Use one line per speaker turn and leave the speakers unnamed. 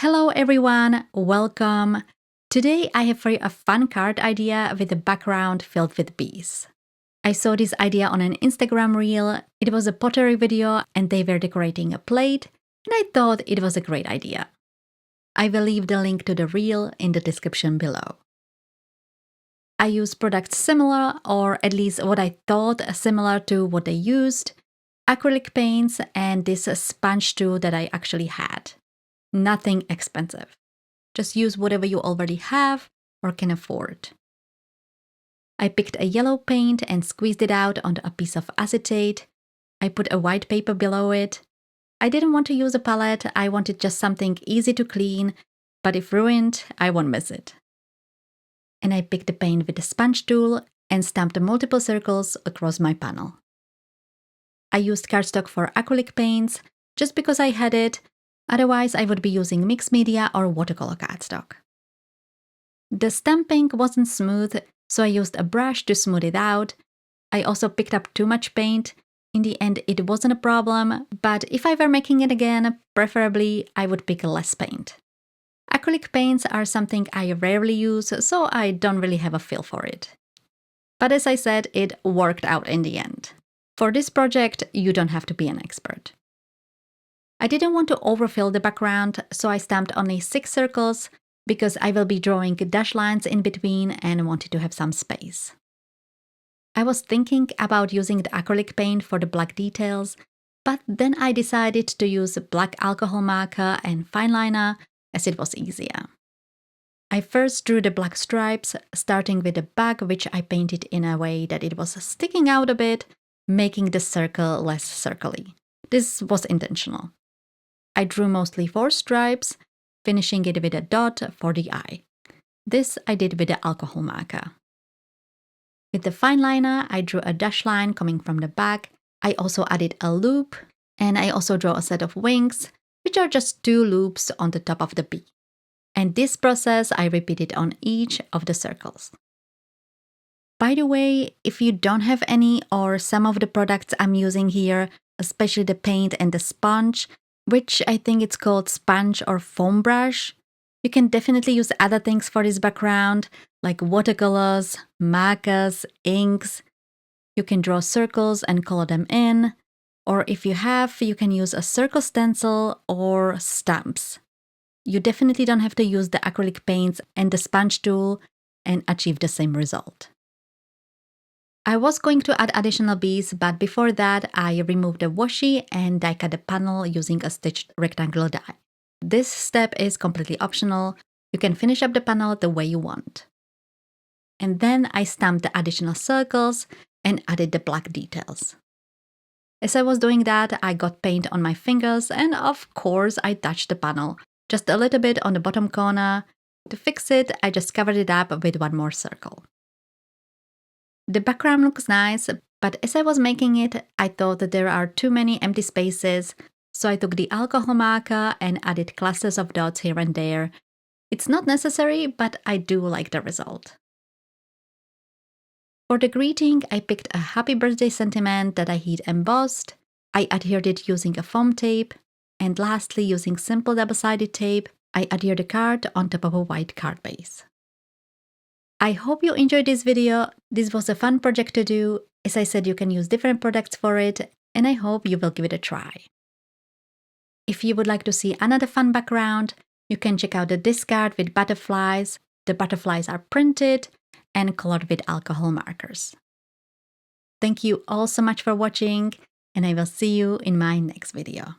Hello everyone, welcome! Today I have for you a fun card idea with a background filled with bees. I saw this idea on an Instagram reel. It was a pottery video and they were decorating a plate, and I thought it was a great idea. I will leave the link to the reel in the description below. I used products similar, or at least what I thought similar to what they used, acrylic paints and this sponge tool that I actually had. Nothing expensive. Just use whatever you already have or can afford. I picked a yellow paint and squeezed it out onto a piece of acetate. I put a white paper below it. I didn't want to use a palette, I wanted just something easy to clean, but if ruined, I won't miss it. And I picked the paint with the sponge tool and stamped multiple circles across my panel. I used cardstock for acrylic paints just because I had it. Otherwise, I would be using mixed media or watercolor cardstock. The stamping wasn't smooth, so I used a brush to smooth it out. I also picked up too much paint. In the end, it wasn't a problem, but if I were making it again, preferably I would pick less paint. Acrylic paints are something I rarely use, so I don't really have a feel for it. But as I said, it worked out in the end. For this project, you don't have to be an expert. I didn't want to overfill the background, so I stamped only 6 circles because I will be drawing dash lines in between and wanted to have some space. I was thinking about using the acrylic paint for the black details, but then I decided to use black alcohol marker and fine liner as it was easier. I first drew the black stripes, starting with the back, which I painted in a way that it was sticking out a bit, making the circle less circly. This was intentional. I drew mostly 4 stripes, finishing it with a dot for the eye. This I did with the alcohol marker. With the fine liner, I drew a dash line coming from the back. I also added a loop, and I also drew a set of wings, which are just 2 loops on the top of the bee. And this process I repeated on each of the circles. By the way, if you don't have any or some of the products I'm using here, especially the paint and the sponge, which I think it's called sponge or foam brush, you can definitely use other things for this background, like watercolors, markers, inks. You can draw circles and color them in, or if you have, you can use a circle stencil or stamps. You definitely don't have to use the acrylic paints and the sponge tool and achieve the same result. I was going to add additional bees, but before that, I removed the washi and die cut the panel using a stitched rectangular die. This step is completely optional. You can finish up the panel the way you want. And then I stamped the additional circles and added the black details. As I was doing that, I got paint on my fingers and of course I touched the panel, just a little bit on the bottom corner. To fix it, I just covered it up with 1 more circle. The background looks nice, but as I was making it, I thought that there are too many empty spaces, so I took the alcohol marker and added clusters of dots here and there. It's not necessary, but I do like the result. For the greeting, I picked a happy birthday sentiment that I heat embossed. I adhered it using a foam tape, and lastly, using simple double-sided tape, I adhered the card on top of a white card base. I hope you enjoyed this video. This was a fun project to do. As I said, you can use different products for it, and I hope you will give it a try. If you would like to see another fun background, you can check out the discard with butterflies. The butterflies are printed and colored with alcohol markers. Thank you all so much for watching, and I will see you in my next video.